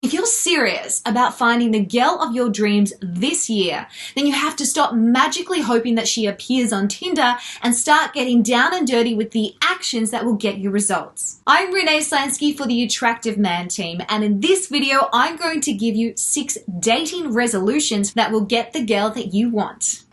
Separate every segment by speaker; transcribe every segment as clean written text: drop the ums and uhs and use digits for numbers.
Speaker 1: If you're serious about finding the girl of your dreams this year, then you have to stop magically hoping that she appears on Tinder and start getting down and dirty with the actions that will get you results. I'm Renee Slansky for the Attractive Man team, and in this video, I'm going to give you 6 dating resolutions that will get the girl that you want.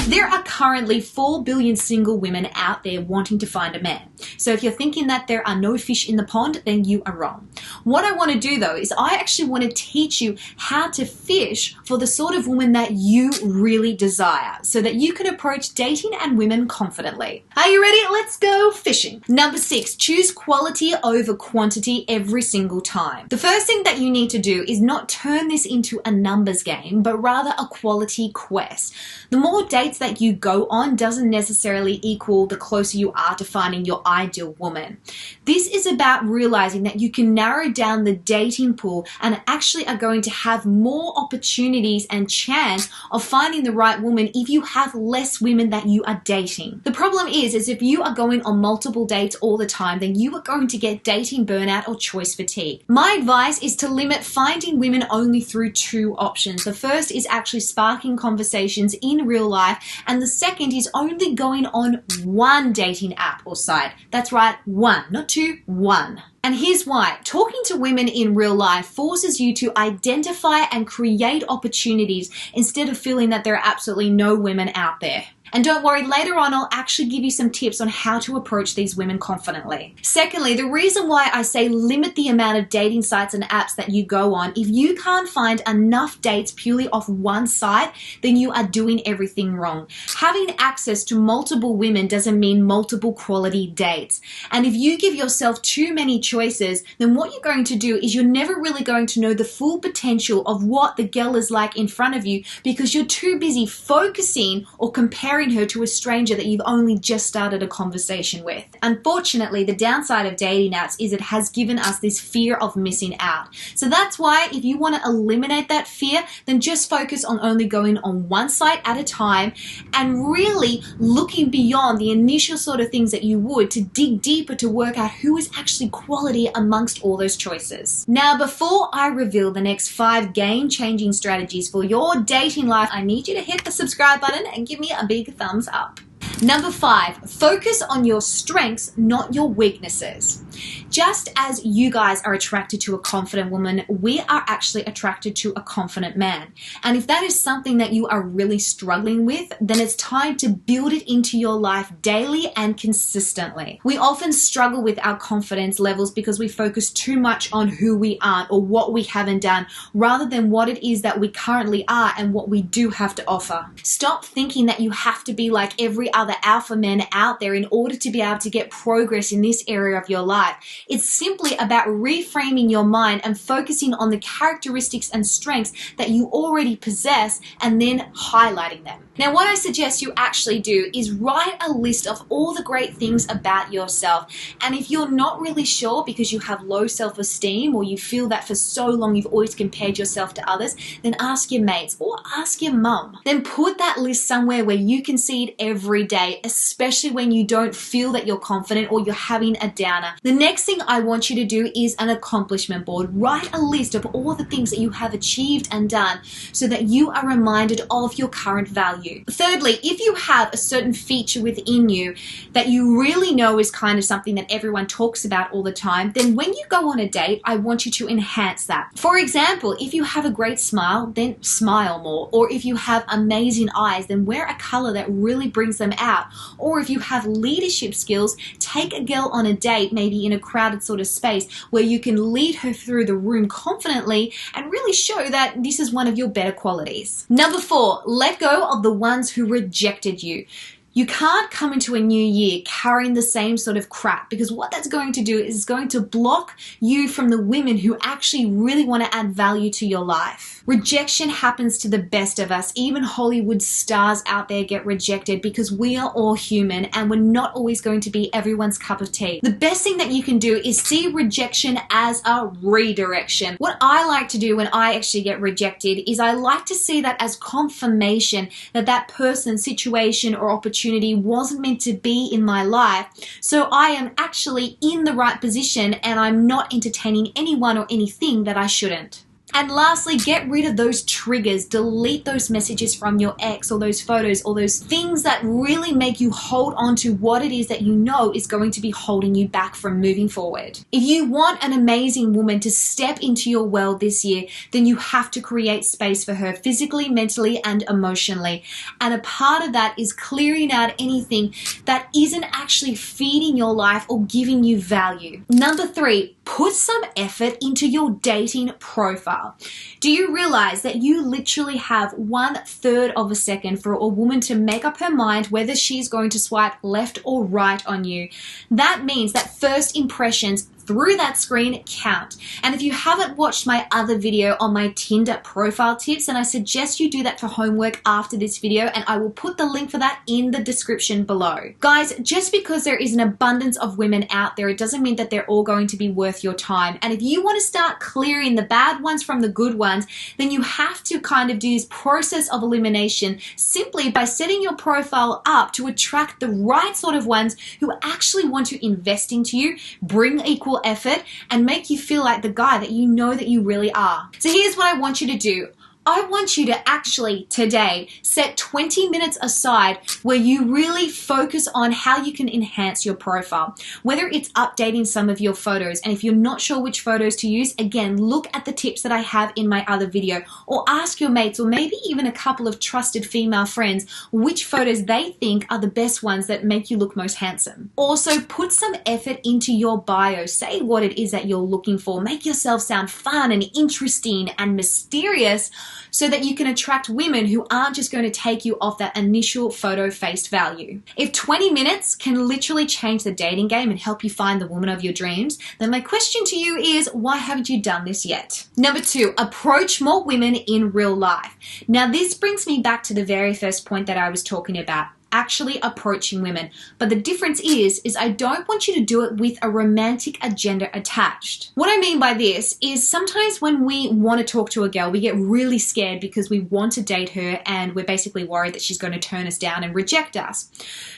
Speaker 1: There are currently 4 billion single women out there wanting to find a man. So if you're thinking that there are no fish in the pond, then you are wrong. What I want to do though is I actually want to teach you how to fish for the sort of woman that you really desire so that you can approach dating and women confidently. Are you ready? Let's go fishing. Number 6, choose quality over quantity every single time. The first thing that you need to do is not turn this into a numbers game, but rather a quality quest. The more dates that you go on doesn't necessarily equal the closer you are to finding your ideal woman. This is about realizing that you can narrow down the dating pool and actually are going to have more opportunities and chance of finding the right woman if you have less women that you are dating. The problem is if you are going on multiple dates all the time, then you are going to get dating burnout or choice fatigue. My advice is to limit finding women only through 2 options. The first is actually sparking conversations in real life, and the second is only going on 1 dating app or site. That's right, 1, not 2, 1. And here's why. Talking to women in real life forces you to identify and create opportunities instead of feeling that there are absolutely no women out there. And don't worry, later on I'll actually give you some tips on how to approach these women confidently. Secondly, the reason why I say limit the amount of dating sites and apps that you go on, if you can't find enough dates purely off 1 site, then you are doing everything wrong. Having access to multiple women doesn't mean multiple quality dates. And if you give yourself too many choices, then what you're going to do is you're never really going to know the full potential of what the girl is like in front of you because you're too busy focusing or comparing her to a stranger that you've only just started a conversation with. Unfortunately, the downside of dating apps is it has given us this fear of missing out. So that's why if you want to eliminate that fear, then just focus on only going on 1 site at a time and really looking beyond the initial sort of things that you would to dig deeper to work out who is actually quality amongst all those choices. Now, before I reveal the next 5 game-changing strategies for your dating life, I need you to hit the subscribe button and give me a big thumbs up. Number 5, focus on your strengths, not your weaknesses. Just as you guys are attracted to a confident woman, we are actually attracted to a confident man. And if that is something that you are really struggling with, then it's time to build it into your life daily and consistently. We often struggle with our confidence levels because we focus too much on who we aren't or what we haven't done, rather than what it is that we currently are and what we do have to offer. Stop thinking that you have to be like every other alpha men out there in order to be able to get progress in this area of your life. It's simply about reframing your mind and focusing on the characteristics and strengths that you already possess and then highlighting them. Now, what I suggest you actually do is write a list of all the great things about yourself. And if you're not really sure because you have low self-esteem or you feel that for so long you've always compared yourself to others, then ask your mates or ask your mum. Then put that list somewhere where you can see it every day, especially when you don't feel that you're confident or you're having a downer. The next thing I want you to do is an accomplishment board. Write a list of all the things that you have achieved and done so that you are reminded of your current value. Thirdly, if you have a certain feature within you that you really know is kind of something that everyone talks about all the time, then when you go on a date, I want you to enhance that. For example, if you have a great smile, then smile more. Or if you have amazing eyes, then wear a color that really brings them out. Or if you have leadership skills, take a girl on a date, maybe in a crowded sort of space where you can lead her through the room confidently and really show that this is one of your better qualities. Number 4, let go of the ones who rejected you. You can't come into a new year carrying the same sort of crap, because what that's going to do is going to block you from the women who actually really want to add value to your life. Rejection happens to the best of us. Even Hollywood stars out there get rejected because we are all human and we're not always going to be everyone's cup of tea. The best thing that you can do is see rejection as a redirection. What I like to do when I actually get rejected is I like to see that as confirmation that that person, situation, or opportunity opportunity wasn't meant to be in my life. So I am actually in the right position and I'm not entertaining anyone or anything that I shouldn't. And lastly, get rid of those triggers. Delete those messages from your ex or those photos or those things that really make you hold on to what it is that you know is going to be holding you back from moving forward. If you want an amazing woman to step into your world this year, then you have to create space for her physically, mentally, and emotionally. And a part of that is clearing out anything that isn't actually feeding your life or giving you value. Number 3, put some effort into your dating profile. Do you realize that you literally have 1/3 of a second for a woman to make up her mind whether she's going to swipe left or right on you? That means that first impressions through that screen count. And if you haven't watched my other video on my Tinder profile tips, then I suggest you do that for homework after this video, and I will put the link for that in the description below. Guys, just because there is an abundance of women out there, it doesn't mean that they're all going to be worth your time. And if you want to start clearing the bad ones from the good ones, then you have to kind of do this process of elimination simply by setting your profile up to attract the right sort of ones who actually want to invest into you, bring equal effort, and make you feel like the guy that you know that you really are. So here's what I want you to do. I want you to actually today set 20 minutes aside where you really focus on how you can enhance your profile, whether it's updating some of your photos. And if you're not sure which photos to use, again, look at the tips that I have in my other video, or ask your mates or maybe even a couple of trusted female friends which photos they think are the best ones that make you look most handsome. Also, put some effort into your bio. Say what it is that you're looking for. Make yourself sound fun and interesting and mysterious, so that you can attract women who aren't just going to take you off that initial photo face value. If 20 minutes can literally change the dating game and help you find the woman of your dreams, then my question to you is, why haven't you done this yet? Number 2, approach more women in real life. Now this brings me back to the very first point that I was talking about. Actually approaching women. But the difference is I don't want you to do it with a romantic agenda attached. What I mean by this is sometimes when we want to talk to a girl, we get really scared because we want to date her and we're basically worried that she's going to turn us down and reject us.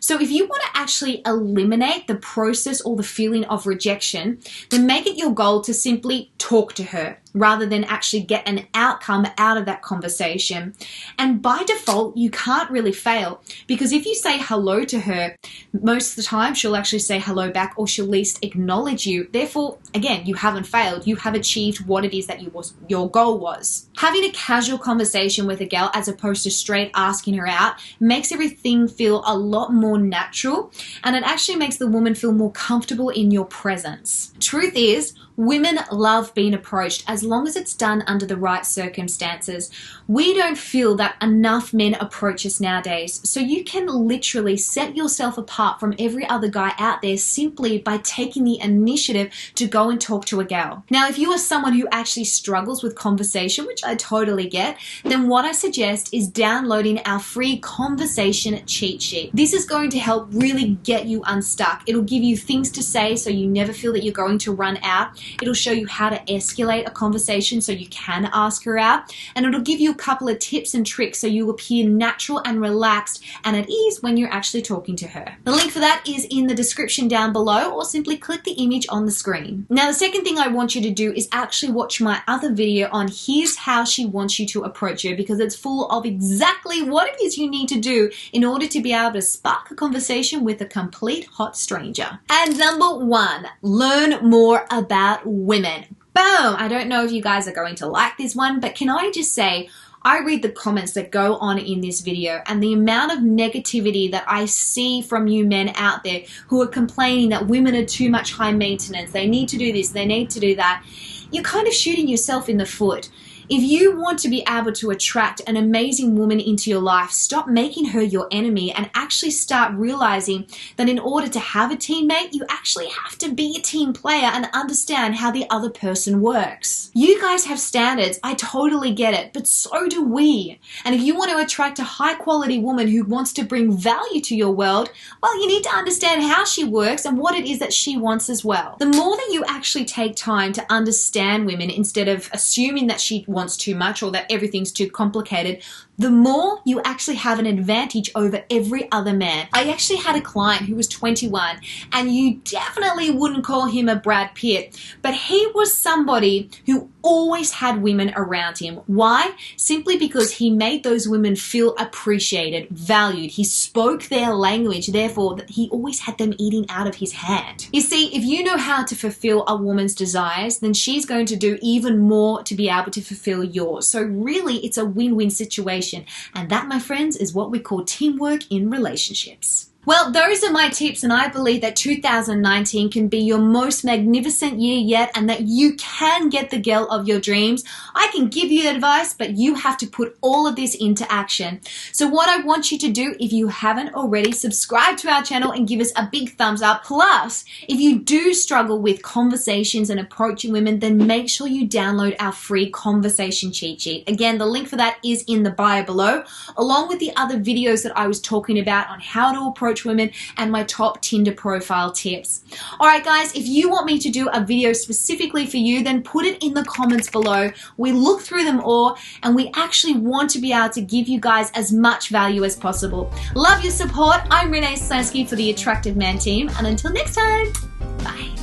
Speaker 1: So if you want to actually eliminate the process or the feeling of rejection, then make it your goal to simply talk to her rather than actually get an outcome out of that conversation. And by default, you can't really fail, because if you say hello to her, most of the time she'll actually say hello back, or she'll at least acknowledge you. Therefore, again, you haven't failed. You have achieved what it is that your goal was. Having a casual conversation with a girl as opposed to straight asking her out makes everything feel a lot more natural, and it actually makes the woman feel more comfortable in your presence. Truth is, women love being approached as long as it's done under the right circumstances. We don't feel that enough men approach us nowadays, so you can literally set yourself apart from every other guy out there simply by taking the initiative to go and talk to a girl. Now, if you are someone who actually struggles with conversation, which I totally get, then what I suggest is downloading our free conversation cheat sheet. This is going to help really get you unstuck. It'll give you things to say so you never feel that you're going to run out. It'll show you how to escalate a conversation so you can ask her out, and it'll give you a couple of tips and tricks so you appear natural and relaxed and at ease when you're actually talking to her. The link for that is in the description down below, or simply click the image on the screen. Now, the second thing I want you to do is actually watch my other video on here's how she wants you to approach her, because it's full of exactly what it is you need to do in order to be able to spark a conversation with a complete hot stranger. And number 1, learn more about women. Boom! I don't know if you guys are going to like this one, but can I just say, I read the comments that go on in this video, and the amount of negativity that I see from you men out there who are complaining that women are too much high maintenance, they need to do this, they need to do that, you're kind of shooting yourself in the foot. If you want to be able to attract an amazing woman into your life, stop making her your enemy and actually start realizing that in order to have a teammate, you actually have to be a team player and understand how the other person works. You guys have standards, I totally get it, but so do we. And if you want to attract a high quality woman who wants to bring value to your world, well, you need to understand how she works and what it is that she wants as well. The more that you actually take time to understand women instead of assuming that she wants too much or that everything's too complicated, the more you actually have an advantage over every other man. I actually had a client who was 21, and you definitely wouldn't call him a Brad Pitt, but he was somebody who always had women around him. Why? Simply because he made those women feel appreciated, valued. He spoke their language, therefore he always had them eating out of his hand. You see, if you know how to fulfill a woman's desires, then she's going to do even more to be able to fulfill yours. So really, it's a win-win situation. And that, my friends, is what we call teamwork in relationships. Well, those are my tips, and I believe that 2019 can be your most magnificent year yet, and that you can get the girl of your dreams. I can give you advice, but you have to put all of this into action. So what I want you to do, if you haven't already, subscribe to our channel and give us a big thumbs up. Plus, if you do struggle with conversations and approaching women, then make sure you download our free conversation cheat sheet. Again, the link for that is in the bio below, along with the other videos that I was talking about on how to approach women and my top Tinder profile tips. Alright guys, if you want me to do a video specifically for you, then put it in the comments below. We look through them all, and we actually want to be able to give you guys as much value as possible. Love your support. I'm Renee Slansky for the Attractive Man team, and until next time, bye.